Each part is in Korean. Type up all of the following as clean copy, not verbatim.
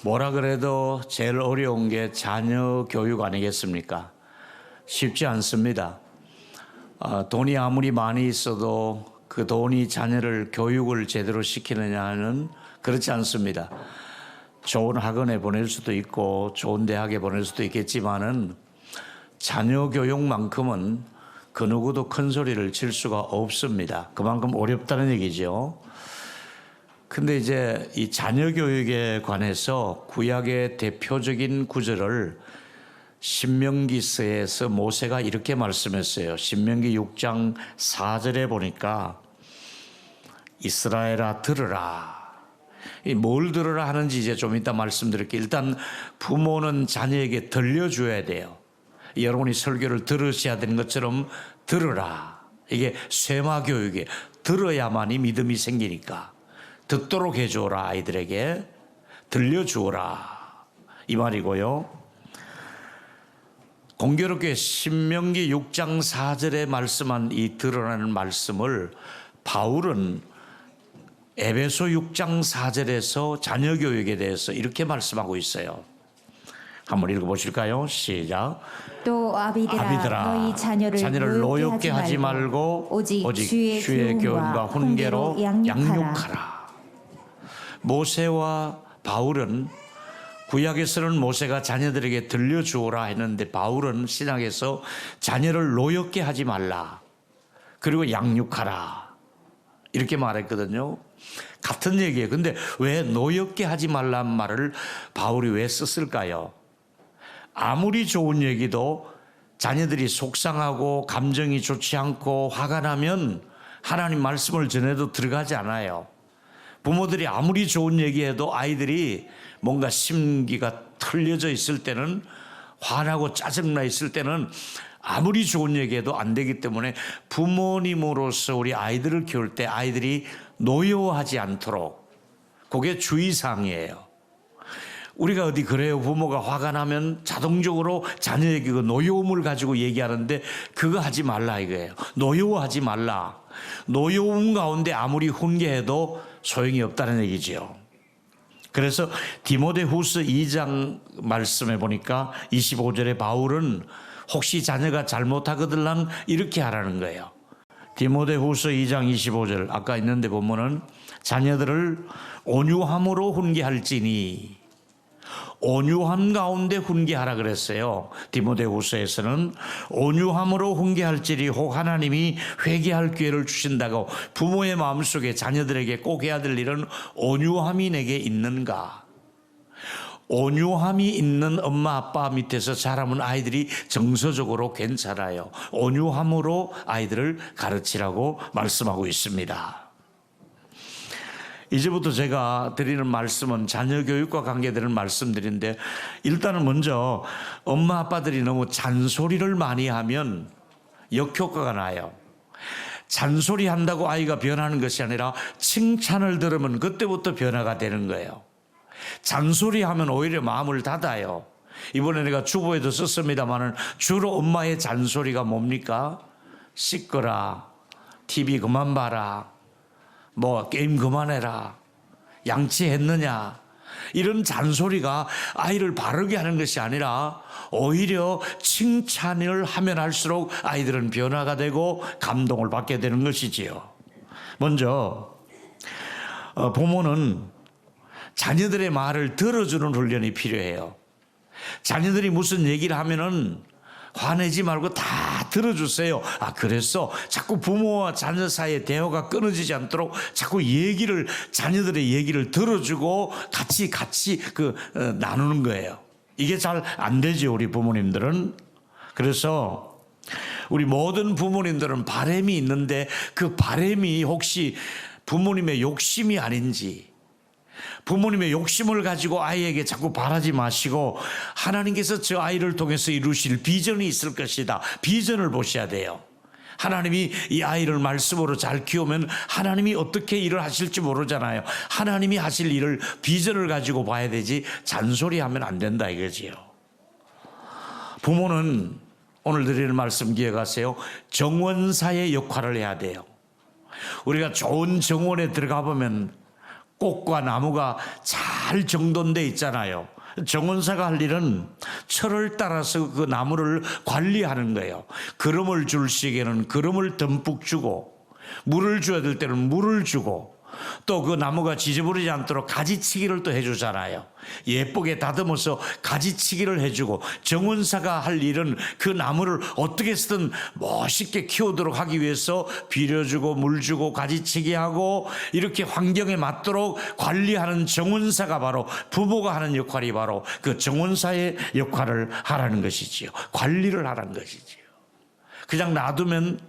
뭐라 그래도 제일 어려운 게 자녀 교육 아니겠습니까? 쉽지 않습니다. 돈이 아무리 많이 있어도 그 돈이 자녀를 교육을 제대로 시키느냐는 그렇지 않습니다. 좋은 학원에 보낼 수도 있고 좋은 대학에 보낼 수도 있겠지만은 자녀 교육만큼은 그 누구도 큰 소리를 칠 수가 없습니다. 그만큼 어렵다는 얘기죠. 근데 이제 이 자녀 교육에 관해서 구약의 대표적인 구절을 신명기서에서 모세가 이렇게 말씀했어요. 신명기 6장 4절에 보니까 이스라엘아 들으라. 뭘 들으라 하는지 이제 좀 이따 말씀드릴게요. 일단 부모는 자녀에게 들려줘야 돼요. 여러분이 설교를 들으셔야 되는 것처럼 들으라. 이게 쇠마 교육에 들어야만이 믿음이 생기니까 듣도록 해주어라. 아이들에게 들려주어라 이 말이고요. 공교롭게 신명기 6장 4절에 말씀한 이 들으라는 말씀을 바울은 에베소 6장 4절에서 자녀 교육에 대해서 이렇게 말씀하고 있어요. 한번 읽어보실까요? 시작. 또 아비들아 너희 자녀를 노엽게 하지 말고 오직 주의 교훈과 훈계로 양육하라. 모세와 바울은 구약에서는 모세가 자녀들에게 들려주오라 했는데 바울은 신약에서 자녀를 노엽게 하지 말라 그리고 양육하라 이렇게 말했거든요. 같은 얘기예요. 근데 왜 노엽게 하지 말라는 말을 바울이 왜 썼을까요? 아무리 좋은 얘기도 자녀들이 속상하고 감정이 좋지 않고 화가 나면 하나님 말씀을 전해도 들어가지 않아요. 부모들이 아무리 좋은 얘기해도 아이들이 뭔가 심기가 털려져 있을 때는 화나고 짜증나 있을 때는 아무리 좋은 얘기해도 안 되기 때문에 부모님으로서 우리 아이들을 키울 때 아이들이 노여워하지 않도록 그게 주의사항이에요. 우리가 어디 그래요. 부모가 화가 나면 자동적으로 자녀에게 그 노여움을 가지고 얘기하는데 그거 하지 말라 이거예요. 노여워하지 말라. 노여움 가운데 아무리 훈계해도 소용이 없다는 얘기지요. 그래서 디모데후서 2장 말씀해 보니까 25절에 바울은 혹시 자녀가 잘못하거들랑 이렇게 하라는 거예요. 디모데후서 2장 25절 아까 있는데 보면은 자녀들을 온유함으로 훈계할지니 온유함 가운데 훈계하라 그랬어요. 디모데후서에서는 온유함으로 훈계할지니 혹 하나님이 회개할 기회를 주신다고 부모의 마음속에 자녀들에게 꼭 해야 될 일은 온유함이 내게 있는가. 온유함이 있는 엄마 아빠 밑에서 자라면 아이들이 정서적으로 괜찮아요. 온유함으로 아이들을 가르치라고 말씀하고 있습니다. 이제부터 제가 드리는 말씀은 자녀 교육과 관계되는 말씀들인데 일단은 먼저 엄마 아빠들이 너무 잔소리를 많이 하면 역효과가 나요. 잔소리 한다고 아이가 변하는 것이 아니라 칭찬을 들으면 그때부터 변화가 되는 거예요. 잔소리하면 오히려 마음을 닫아요. 이번에 내가 주보에도 썼습니다만 주로 엄마의 잔소리가 뭡니까? 씻거라, TV 그만 봐라, 뭐 게임 그만해라, 양치했느냐, 이런 잔소리가 아이를 바르게 하는 것이 아니라 오히려 칭찬을 하면 할수록 아이들은 변화가 되고 감동을 받게 되는 것이지요. 먼저 부모는 자녀들의 말을 들어주는 훈련이 필요해요. 자녀들이 무슨 얘기를 하면은 화내지 말고 다 들어주세요. 그래서 자꾸 부모와 자녀 사이의 대화가 끊어지지 않도록 자꾸 자녀들의 얘기를 들어주고 같이 나누는 거예요. 이게 잘 안 되죠, 우리 부모님들은. 그래서 우리 모든 부모님들은 바람이 있는데 그 바람이 혹시 부모님의 욕심이 아닌지, 부모님의 욕심을 가지고 아이에게 자꾸 바라지 마시고 하나님께서 저 아이를 통해서 이루실 비전이 있을 것이다. 비전을 보셔야 돼요. 하나님이 이 아이를 말씀으로 잘 키우면 하나님이 어떻게 일을 하실지 모르잖아요. 하나님이 하실 일을 비전을 가지고 봐야 되지 잔소리하면 안 된다 이거지요. 부모는 오늘 드리는 말씀 기억하세요. 정원사의 역할을 해야 돼요. 우리가 좋은 정원에 들어가 보면 꽃과 나무가 잘 정돈돼 있잖아요. 정원사가 할 일은 철을 따라서 그 나무를 관리하는 거예요. 거름을 줄 시기에는 거름을 듬뿍 주고, 물을 줘야 될 때는 물을 주고, 또 그 나무가 지저분하지 않도록 가지치기를 또 해주잖아요. 예쁘게 다듬어서 가지치기를 해주고, 정원사가 할 일은 그 나무를 어떻게 쓰든 멋있게 키우도록 하기 위해서 비료주고 물주고 가지치기하고 이렇게 환경에 맞도록 관리하는 정원사가 바로 부모가 하는 역할이 바로 그 정원사의 역할을 하라는 것이지요. 관리를 하라는 것이지요. 그냥 놔두면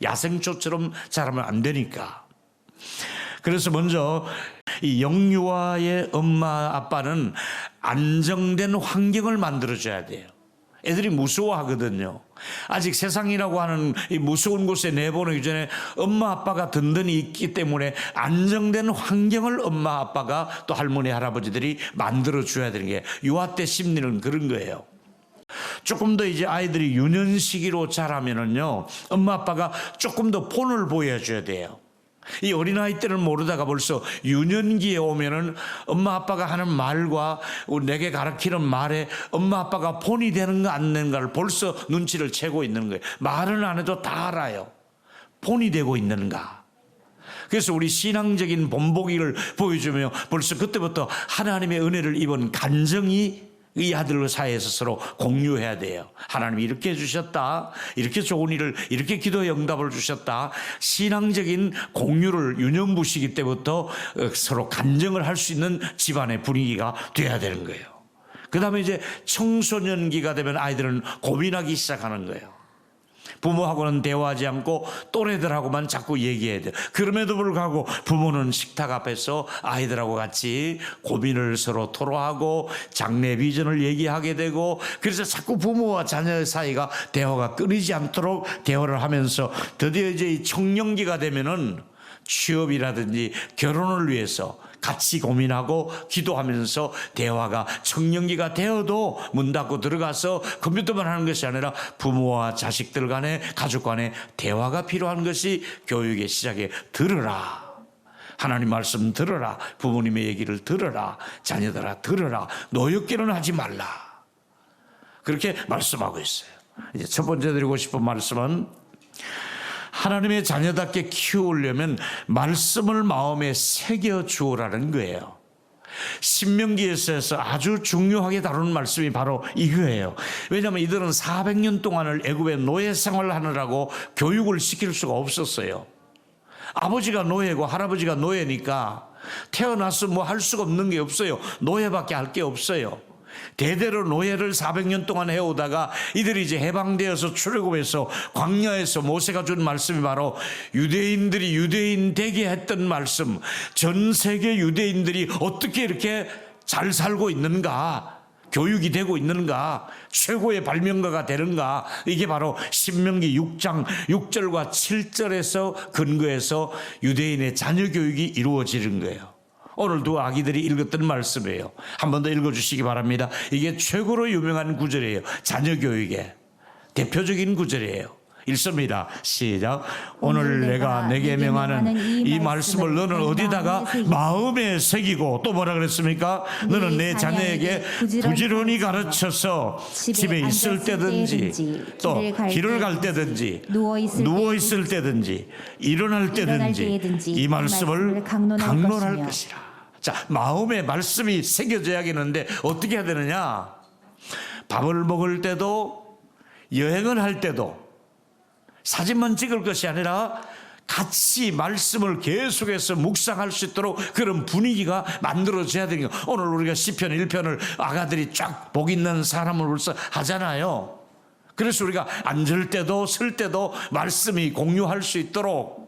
야생초처럼 자라면 안 되니까. 그래서 먼저 이 영유아의 엄마 아빠는 안정된 환경을 만들어줘야 돼요. 애들이 무서워하거든요. 아직 세상이라고 하는 이 무서운 곳에 내보내기 전에 엄마 아빠가 든든히 있기 때문에 안정된 환경을 엄마 아빠가 또 할머니 할아버지들이 만들어줘야 되는 게 유아 때 심리는 그런 거예요. 조금 더 이제 아이들이 유년 시기로 자라면은요, 엄마 아빠가 조금 더 폰을 보여줘야 돼요. 이 어린아이 때는 모르다가 벌써 유년기에 오면은 엄마 아빠가 하는 말과 내게 가르치는 말에 엄마 아빠가 폰이 되는가 안 되는가를 벌써 눈치를 채고 있는 거예요. 말은 안 해도 다 알아요. 폰이 되고 있는가. 그래서 우리 신앙적인 본보기를 보여주며 벌써 그때부터 하나님의 은혜를 입은 간정이 이 아들 사이에서 서로 공유해야 돼요. 하나님이 이렇게 해주셨다, 이렇게 좋은 일을, 이렇게 기도의 응답을 주셨다. 신앙적인 공유를 유년부 시기 때부터 서로 간증을 할 수 있는 집안의 분위기가 돼야 되는 거예요. 그 다음에 이제 청소년기가 되면 아이들은 고민하기 시작하는 거예요. 부모하고는 대화하지 않고 또래들하고만 자꾸 얘기해야 돼요. 그럼에도 불구하고 부모는 식탁 앞에서 아이들하고 같이 고민을 서로 토로하고 장래 비전을 얘기하게 되고, 그래서 자꾸 부모와 자녀 사이가 대화가 끊이지 않도록 대화를 하면서 드디어 이제 이 청년기가 되면은 취업이라든지 결혼을 위해서 같이 고민하고 기도하면서 대화가 청년기가 되어도 문 닫고 들어가서 컴퓨터만 하는 것이 아니라 부모와 자식들 간에 가족 간에 대화가 필요한 것이 교육의 시작에 들으라. 하나님 말씀 들으라. 부모님의 얘기를 들으라. 자녀들아 들으라. 노역결혼 하지 말라. 그렇게 말씀하고 있어요. 이제 첫 번째 드리고 싶은 말씀은 하나님의 자녀답게 키우려면 말씀을 마음에 새겨 주오라는 거예요. 신명기에서 아주 중요하게 다루는 말씀이 바로 이거예요. 왜냐하면 이들은 400년 동안을 애굽의 노예 생활을 하느라고 교육을 시킬 수가 없었어요. 아버지가 노예고 할아버지가 노예니까 태어나서 뭐 할 수가 없는 게 없어요. 노예밖에 할 게 없어요. 대대로 노예를 400년 동안 해오다가 이들이 이제 해방되어서 출애굽해서 광야에서 모세가 준 말씀이 바로 유대인들이 유대인 되게 했던 말씀, 전 세계 유대인들이 어떻게 이렇게 잘 살고 있는가, 교육이 되고 있는가, 최고의 발명가가 되는가, 이게 바로 신명기 6장 6절과 7절에서 근거해서 유대인의 자녀 교육이 이루어지는 거예요. 오늘도 아기들이 읽었던 말씀이에요. 한 번 더 읽어주시기 바랍니다. 이게 최고로 유명한 구절이에요. 자녀 교육의 대표적인 구절이에요. 읽습니다. 시작. 오늘 내가 내게 명하는 이 말씀을 너는 어디다가 마음에 새기고, 또 뭐라 그랬습니까? 너는 내 자녀에게 부지런히 가르쳐서 집에 있을 때든지 또 길을 갈 때든지 누워 있을 때든지 일어날 때든지 이 말씀을 강론할 것이라. 자, 마음에 말씀이 새겨져야겠는데 어떻게 해야 되느냐? 밥을 먹을 때도 여행을 할 때도 사진만 찍을 것이 아니라 같이 말씀을 계속해서 묵상할 수 있도록 그런 분위기가 만들어져야 되는 거예요. 오늘 우리가 시편 1편을 아가들이 쫙 복 있는 사람을 벌써 하잖아요. 그래서 우리가 앉을 때도 설 때도 말씀이 공유할 수 있도록,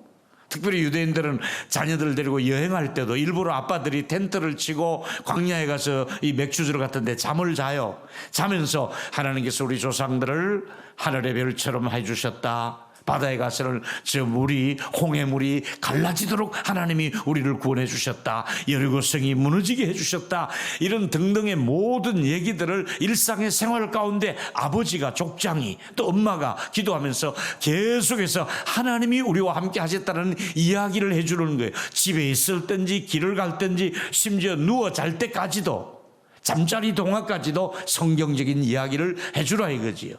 특별히 유대인들은 자녀들 데리고 여행할 때도 일부러 아빠들이 텐트를 치고 광야에 가서 이 맥주주로 같은 데 잠을 자요. 자면서 하나님께서 우리 조상들을 하늘의 별처럼 해주셨다. 바다에 가서는 저 물이 홍해물이 갈라지도록 하나님이 우리를 구원해 주셨다. 여리고성이 무너지게 해 주셨다. 이런 등등의 모든 얘기들을 일상의 생활 가운데 아버지가 족장이 또 엄마가 기도하면서 계속해서 하나님이 우리와 함께 하셨다는 이야기를 해 주는 거예요. 집에 있을 땐지 길을 갈 땐지 심지어 누워 잘 때까지도 잠자리 동안까지도 성경적인 이야기를 해 주라 이거지요.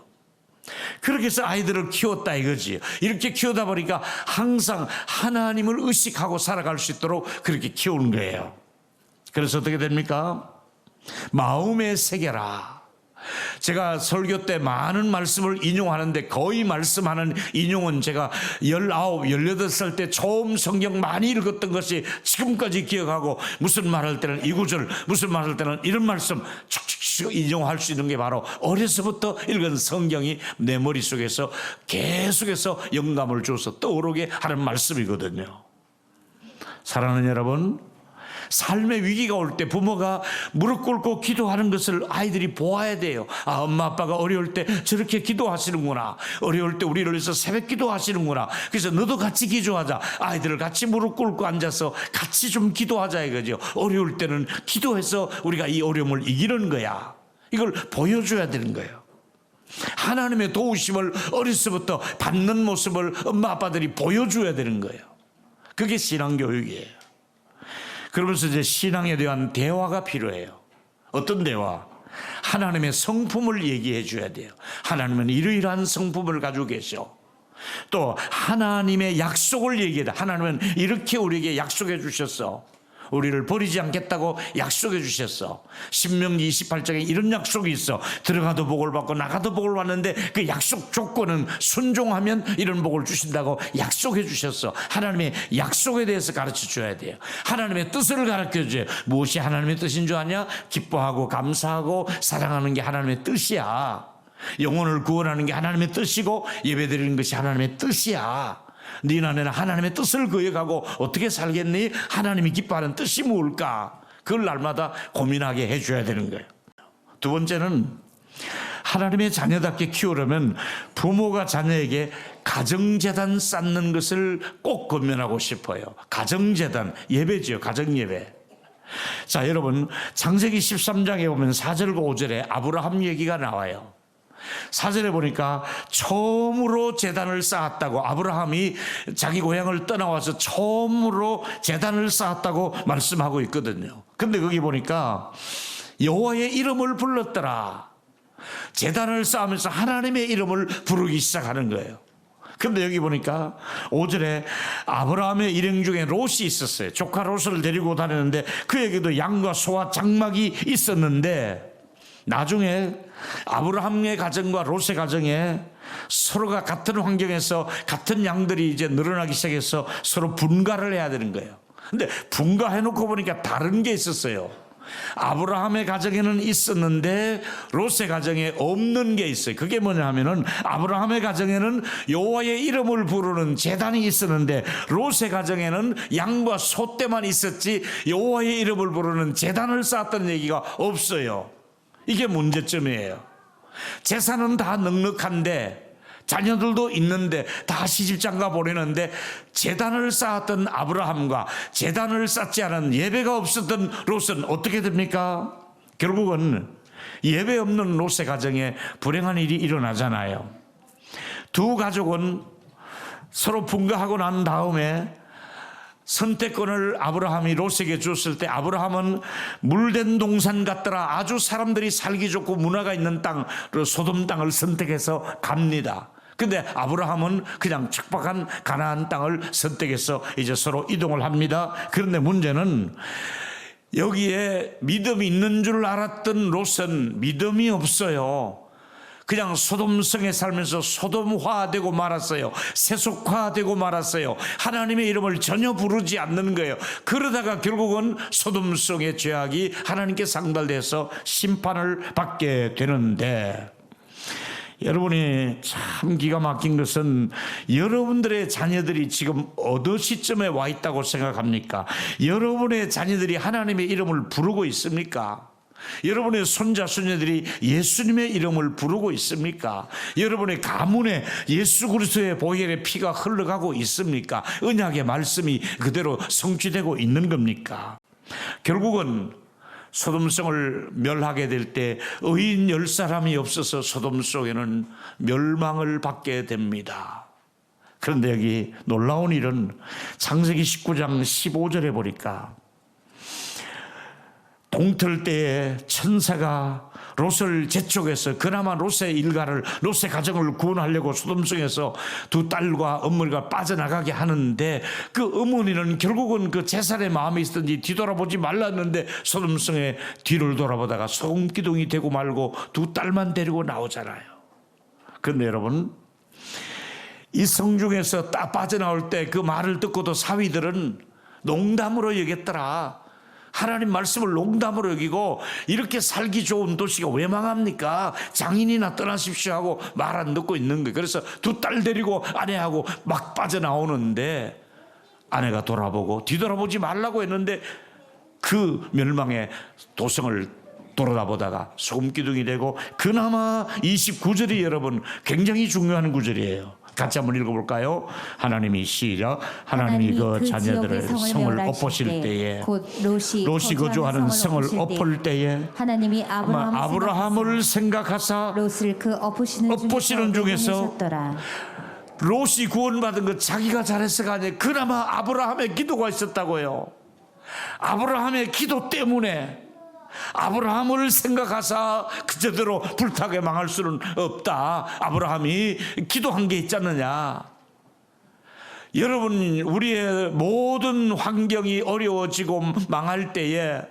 그렇게 해서 아이들을 키웠다 이거지. 이렇게 키우다 보니까 항상 하나님을 의식하고 살아갈 수 있도록 그렇게 키우는 거예요. 그래서 어떻게 됩니까? 마음에 새겨라. 제가 설교 때 많은 말씀을 인용하는데 거의 말씀하는 인용은 제가 19, 18살 때 처음 성경 많이 읽었던 것이 지금까지 기억하고 무슨 말할 때는 이 구절, 무슨 말할 때는 이런 말씀 축축축 인용할 수 있는 게 바로 어려서부터 읽은 성경이 내 머릿속에서 계속해서 영감을 줘서 떠오르게 하는 말씀이거든요. 사랑하는 여러분, 삶의 위기가 올 때 부모가 무릎 꿇고 기도하는 것을 아이들이 보아야 돼요. 아, 엄마 아빠가 어려울 때 저렇게 기도하시는구나. 어려울 때 우리를 위해서 새벽 기도하시는구나. 그래서 너도 같이 기도하자. 아이들을 같이 무릎 꿇고 앉아서 같이 좀 기도하자 이거죠. 어려울 때는 기도해서 우리가 이 어려움을 이기는 거야. 이걸 보여줘야 되는 거예요. 하나님의 도우심을 어려서부터 받는 모습을 엄마 아빠들이 보여줘야 되는 거예요. 그게 신앙교육이에요. 그러면서 이제 신앙에 대한 대화가 필요해요. 어떤 대화? 하나님의 성품을 얘기해 줘야 돼요. 하나님은 이러이러한 성품을 가지고 계셔. 또 하나님의 약속을 얘기해야 돼. 하나님은 이렇게 우리에게 약속해 주셨어. 우리를 버리지 않겠다고 약속해 주셨어. 신명기 28장에 이런 약속이 있어. 들어가도 복을 받고 나가도 복을 받는데 그 약속 조건은 순종하면 이런 복을 주신다고 약속해 주셨어. 하나님의 약속에 대해서 가르쳐 줘야 돼요. 하나님의 뜻을 가르쳐 줘요. 무엇이 하나님의 뜻인 줄 아냐? 기뻐하고 감사하고 사랑하는 게 하나님의 뜻이야. 영혼을 구원하는 게 하나님의 뜻이고 예배드리는 것이 하나님의 뜻이야. 네 안에는 하나님의 뜻을 거역하고 어떻게 살겠니? 하나님이 기뻐하는 뜻이 뭘까? 그걸 날마다 고민하게 해줘야 되는 거예요. 두 번째는 하나님의 자녀답게 키우려면 부모가 자녀에게 가정재단 쌓는 것을 꼭 권면하고 싶어요. 가정재단, 예배지요. 가정예배. 자, 여러분 창세기 13장에 보면 4절과 5절에 아브라함 얘기가 나와요. 4절에 보니까 처음으로 제단을 쌓았다고, 아브라함이 자기 고향을 떠나와서 처음으로 제단을 쌓았다고 말씀하고 있거든요. 근데 거기 보니까 여호와의 이름을 불렀더라. 제단을 쌓으면서 하나님의 이름을 부르기 시작하는 거예요. 근데 여기 보니까 5절에 아브라함의 일행 중에 롯이 있었어요. 조카 롯을 데리고 다니는데 그에게도 양과 소와 장막이 있었는데 나중에 아브라함의 가정과 롯의 가정에 서로가 같은 환경에서 같은 양들이 이제 늘어나기 시작해서 서로 분가를 해야 되는 거예요. 근데 분가해놓고 보니까 다른 게 있었어요. 아브라함의 가정에는 있었는데 롯의 가정에 없는 게 있어요. 그게 뭐냐 하면은 아브라함의 가정에는 여호와의 이름을 부르는 제단이 있었는데 롯의 가정에는 양과 소떼만 있었지 여호와의 이름을 부르는 제단을 쌓았다는 얘기가 없어요. 이게 문제점이에요. 재산은 다 넉넉한데 자녀들도 있는데 다 시집장가 보내는데 제단을 쌓았던 아브라함과 제단을 쌓지 않은 예배가 없었던 롯은 어떻게 됩니까? 결국은 예배 없는 롯의 가정에 불행한 일이 일어나잖아요. 두 가족은 서로 분가하고 난 다음에 선택권을 아브라함이 롯에게 줬을 때 아브라함은 물된 동산 같더라. 아주 사람들이 살기 좋고 문화가 있는 땅, 소돔 땅을 선택해서 갑니다. 근데 아브라함은 그냥 척박한 가나안 땅을 선택해서 이제 서로 이동을 합니다. 그런데 문제는 여기에 믿음이 있는 줄 알았던 롯은 믿음이 없어요. 그냥 소돔성에 살면서 소돔화되고 말았어요. 세속화되고 말았어요. 하나님의 이름을 전혀 부르지 않는 거예요. 그러다가 결국은 소돔성의 죄악이 하나님께 상달돼서 심판을 받게 되는데, 여러분이 참 기가 막힌 것은 여러분들의 자녀들이 지금 어느 시점에 와 있다고 생각합니까? 여러분의 자녀들이 하나님의 이름을 부르고 있습니까? 여러분의 손자 손녀들이 예수님의 이름을 부르고 있습니까? 여러분의 가문에 예수 그리스도의 보혈의 피가 흘러가고 있습니까? 언약의 말씀이 그대로 성취되고 있는 겁니까? 결국은 소돔성을 멸하게 될 때 의인 10사람이 없어서 소돔 속에는 멸망을 받게 됩니다. 그런데 여기 놀라운 일은 창세기 19장 15절에 보니까 동틀 때에 천사가 롯을 재촉해서 그나마 롯의 일가를, 롯의 가정을 구원하려고 소돔성에서 두 딸과 어머니가 빠져나가게 하는데 그 어머니는 결국은 그 제살의 마음이 있었든지 뒤돌아보지 말랐는데 소돔성에 뒤를 돌아보다가 소금기둥이 되고 말고 두 딸만 데리고 나오잖아요. 그런데 여러분, 이 성중에서 딱 빠져나올 때 그 말을 듣고도 사위들은 농담으로 여겼더라. 하나님 말씀을 농담으로 여기고 이렇게 살기 좋은 도시가 왜 망합니까? 장인이나 떠나십시오 하고 말 안 듣고 있는 거예요. 그래서 두 딸 데리고 아내하고 막 빠져나오는데 아내가 돌아보고 뒤돌아보지 말라고 했는데 그 멸망의 도성을 돌아보다가 소금기둥이 되고 그나마 29절이 여러분 굉장히 중요한 구절이에요. 같이 한번 읽어볼까요? 하나님이 시작. 하나님이 그 자녀들을 성을 엎으실 때에 곧 롯이 거주하는 성을 엎을 때에 하나님이 아브라함을 생각하사 롯을 그 엎으시는 중에서 롯이 구원받은 것 자기가 잘했어가 아니라 그나마 아브라함의 기도가 있었다고요. 아브라함의 기도 때문에 아브라함을 생각하사 그저대로 불타게 망할 수는 없다. 아브라함이 기도한 게 있지 않느냐. 여러분, 우리의 모든 환경이 어려워지고 망할 때에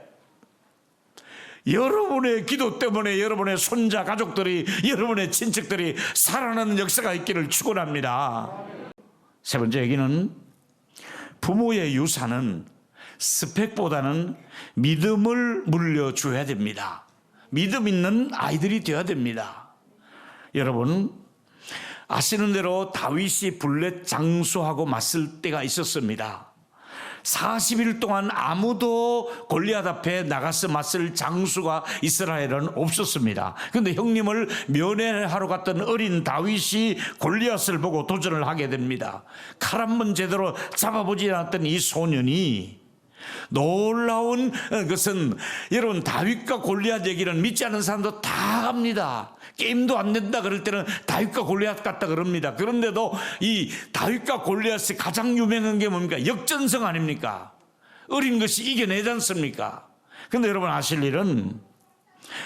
여러분의 기도 때문에 여러분의 손자 가족들이, 여러분의 친척들이 살아나는 역사가 있기를 축원합니다. 세 번째 얘기는 부모의 유산은 스펙보다는 믿음을 물려줘야 됩니다. 믿음 있는 아이들이 되어야 됩니다. 여러분, 아시는 대로 다윗이 블렛 장수하고 맞설 때가 있었습니다. 40일 동안 아무도 골리앗 앞에 나가서 맞설 장수가 이스라엘은 없었습니다. 그런데 형님을 면회하러 갔던 어린 다윗이 골리앗을 보고 도전을 하게 됩니다. 칼 한 번 제대로 잡아보지 않았던 이 소년이, 놀라운 것은 여러분, 다윗과 골리앗 얘기는 믿지 않는 사람도 다 합니다. 게임도 안 된다 그럴 때는 다윗과 골리앗 같다 그럽니다. 그런데도 이 다윗과 골리앗이 가장 유명한 게 뭡니까? 역전성 아닙니까? 어린 것이 이겨내지 않습니까? 그런데 여러분 아실 일은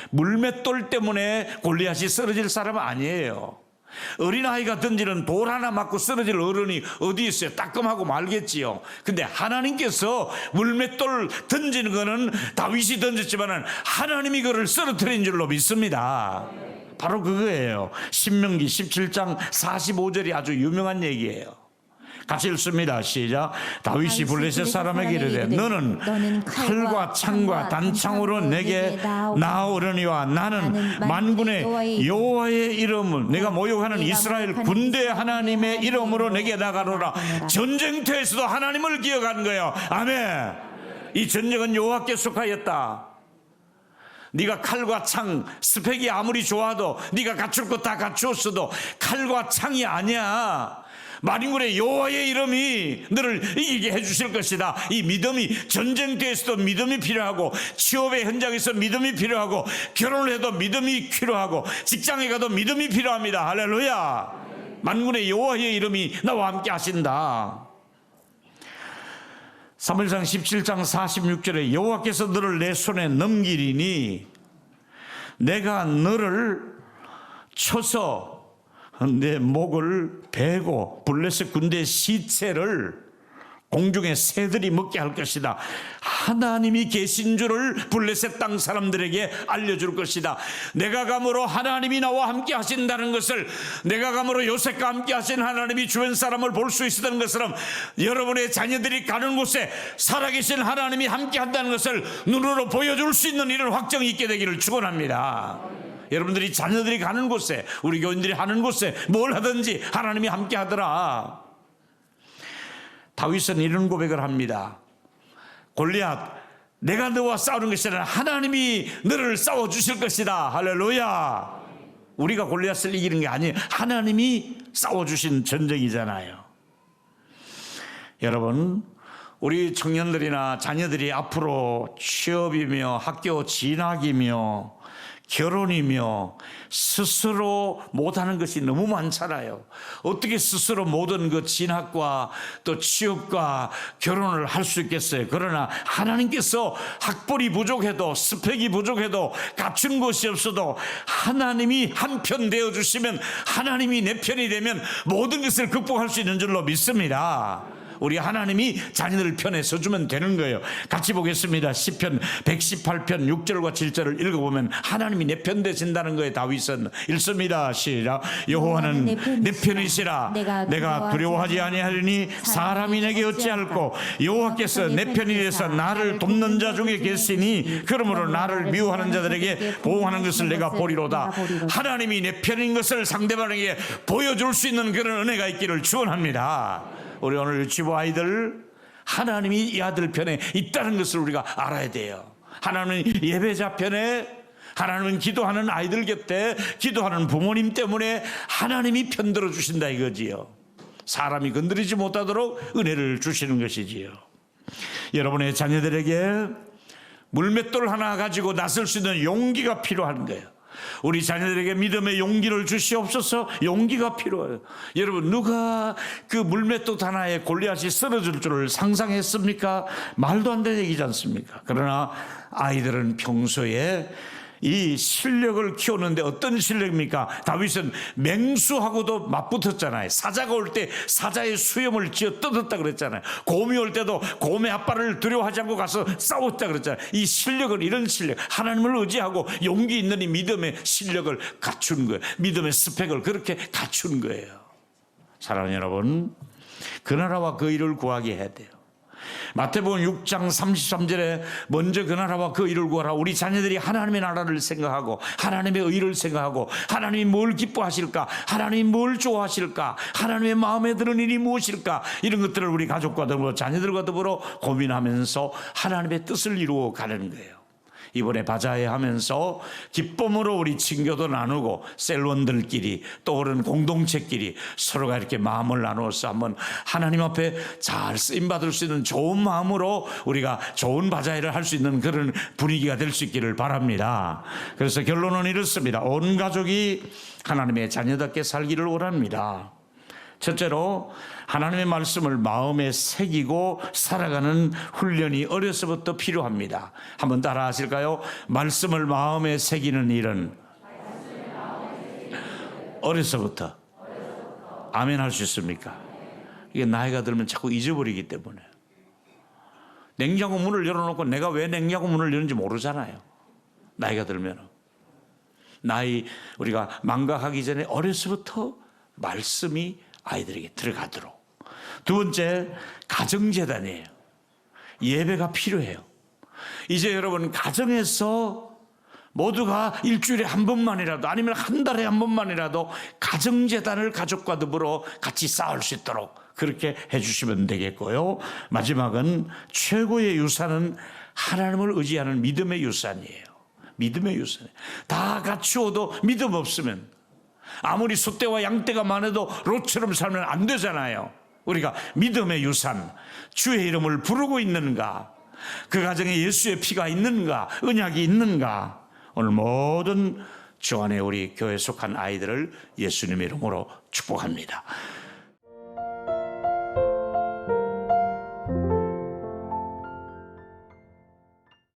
물맷돌 때문에 골리앗이 쓰러질 사람은 아니에요. 어린아이가 던지는 돌 하나 맞고 쓰러질 어른이 어디 있어요? 따끔하고 말겠지요. 근데 하나님께서 물맷돌 던지는 거는 다윗이 던졌지만 하나님이 그를 쓰러뜨린 줄로 믿습니다. 바로 그거예요. 신명기 17장 45절이 아주 유명한 얘기예요. 같이 읽습니다. 시작. 다윗이 블레셋 사람에게 이르되 너는 칼과 창과 단창으로 내게 나오려니와 나는 만군의 여호와의 이름을, 내가 모욕하는 이스라엘 군대 하나님의 이름으로 내게 나가노라. 전쟁터에서도 하나님을 기억하는 거예요. 아멘. 이 전쟁은 여호와께 속하였다. 네가 칼과 창, 스펙이 아무리 좋아도, 네가 갖출 것 다 갖추었어도 칼과 창이 아니야. 만군의 여호와의 이름이 너를 이기게 해주실 것이다. 이 믿음이, 전쟁터에서도 믿음이 필요하고, 취업의 현장에서 믿음이 필요하고, 결혼을 해도 믿음이 필요하고, 직장에 가도 믿음이 필요합니다. 할렐루야. 만군의 여호와의 이름이 나와 함께 하신다. 사무엘상 17장 46절에 여호와께서 너를 내 손에 넘기리니 내가 너를 쳐서 내 목을 베고 블레셋 군대의 시체를 공중의 새들이 먹게 할 것이다. 하나님이 계신 줄을 블레셋 땅 사람들에게 알려줄 것이다. 내가 감으로 하나님이 나와 함께 하신다는 것을, 내가 감으로 요셉과 함께 하신 하나님이 주변 사람을 볼 수 있었던 것처럼 여러분의 자녀들이 가는 곳에 살아계신 하나님이 함께 한다는 것을 눈으로 보여줄 수 있는 이런 확정이 있게 되기를 축원합니다. 여러분들이 자녀들이 가는 곳에, 우리 교인들이 하는 곳에 뭘 하든지 하나님이 함께 하더라. 다윗은 이런 고백을 합니다. 골리앗, 내가 너와 싸우는 것이 아니라 하나님이 너를 싸워주실 것이다. 할렐루야. 우리가 골리앗을 이기는 게 아니에요. 하나님이 싸워주신 전쟁이잖아요. 여러분, 우리 청년들이나 자녀들이 앞으로 취업이며 학교 진학이며 결혼이며 스스로 못하는 것이 너무 많잖아요. 어떻게 스스로 모든 그 진학과 또 취업과 결혼을 할 수 있겠어요? 그러나 하나님께서 학벌이 부족해도 스펙이 부족해도 갖춘 것이 없어도 하나님이 한편 되어주시면, 하나님이 내 편이 되면 모든 것을 극복할 수 있는 줄로 믿습니다. 우리 하나님이 자녀들 편에 서주면 되는 거예요. 같이 보겠습니다. 시편 118편 6절과 7절을 읽어보면 하나님이 내 편 되신다는 거에 다윗은 읽습니다. 시작. 여호와는 내 편이시라. 내가 두려워하지 아니하리니 사람이 내게 어찌할꼬. 여호와께서 내 편이 되서 나를 돕는 자 중에 계시니 그러므로 나를 미워하는 자들에게 보응하는 것을 내가 보리로다. 하나님이 내 편인 것을 상대방에게 보여줄 수 있는 그런 은혜가 있기를 축원합니다. 우리 오늘 유치부 아이들, 하나님이 이 아들 편에 있다는 것을 우리가 알아야 돼요. 하나님은 예배자 편에, 하나님은 기도하는 아이들 곁에, 기도하는 부모님 때문에 하나님이 편들어 주신다 이거지요. 사람이 건드리지 못하도록 은혜를 주시는 것이지요. 여러분의 자녀들에게 물맷돌 하나 가지고 나설 수 있는 용기가 필요한 거예요. 우리 자녀들에게 믿음의 용기를 주시옵소서. 용기가 필요해요. 여러분, 누가 그 물맷돌 하나에 골리앗이 쓰러질 줄을 상상했습니까? 말도 안 되는 얘기지 않습니까? 그러나 아이들은 평소에 이 실력을 키우는데 어떤 실력입니까? 다윗은 맹수하고도 맞붙었잖아요. 사자가 올 때 사자의 수염을 쥐어 뜯었다 그랬잖아요. 곰이 올 때도 곰의 아빠를 두려워하지 않고 가서 싸웠다 그랬잖아요. 이 실력은 이런 실력, 하나님을 의지하고 용기 있는 이 믿음의 실력을 갖춘 거예요. 믿음의 스펙을 그렇게 갖춘 거예요. 사랑하는 여러분, 그 나라와 그 일을 구하게 해야 돼요. 마태복음 6장 33절에 먼저 그 나라와 그 일을 구하라. 우리 자녀들이 하나님의 나라를 생각하고 하나님의 의를 생각하고 하나님이 뭘 기뻐하실까, 하나님이 뭘 좋아하실까, 하나님의 마음에 드는 일이 무엇일까, 이런 것들을 우리 가족과 더불어 자녀들과 더불어 고민하면서 하나님의 뜻을 이루어 가는 거예요. 이번에 바자회 하면서 기쁨으로 우리 친교도 나누고 셀원들끼리 또 그런 공동체끼리 서로가 이렇게 마음을 나누어서 한번 하나님 앞에 잘 쓰임받을 수 있는 좋은 마음으로 우리가 좋은 바자회를 할 수 있는 그런 분위기가 될 수 있기를 바랍니다. 그래서 결론은 이렇습니다. 온 가족이 하나님의 자녀답게 살기를 원합니다. 첫째로 하나님의 말씀을 마음에 새기고 살아가는 훈련이 어려서부터 필요합니다. 한번 따라 하실까요? 말씀을 마음에 새기는 일은 어려서부터. 아멘 할 수 있습니까? 이게 나이가 들면 자꾸 잊어버리기 때문에. 냉장고 문을 열어놓고 내가 왜 냉장고 문을 여는지 모르잖아요. 나이가 들면. 우리가 망각하기 전에 어려서부터 말씀이 아이들에게 들어가도록. 두 번째, 가정재단이에요. 예배가 필요해요. 이제 여러분, 가정에서 모두가 일주일에 한 번만이라도 아니면 한 달에 한 번만이라도 가정재단을 가족과 더불어 같이 쌓을 수 있도록 그렇게 해주시면 되겠고요. 마지막은 최고의 유산은 하나님을 의지하는 믿음의 유산이에요. 믿음의 유산. 다 갖추어도 믿음 없으면, 아무리 소떼와 양떼가 많아도 롯처럼 살면 안 되잖아요. 우리가 믿음의 유산, 주의 이름을 부르고 있는가, 그 가정에 예수의 피가 있는가, 언약이 있는가. 오늘 모든 주 안에 우리 교회에 속한 아이들을 예수님의 이름으로 축복합니다.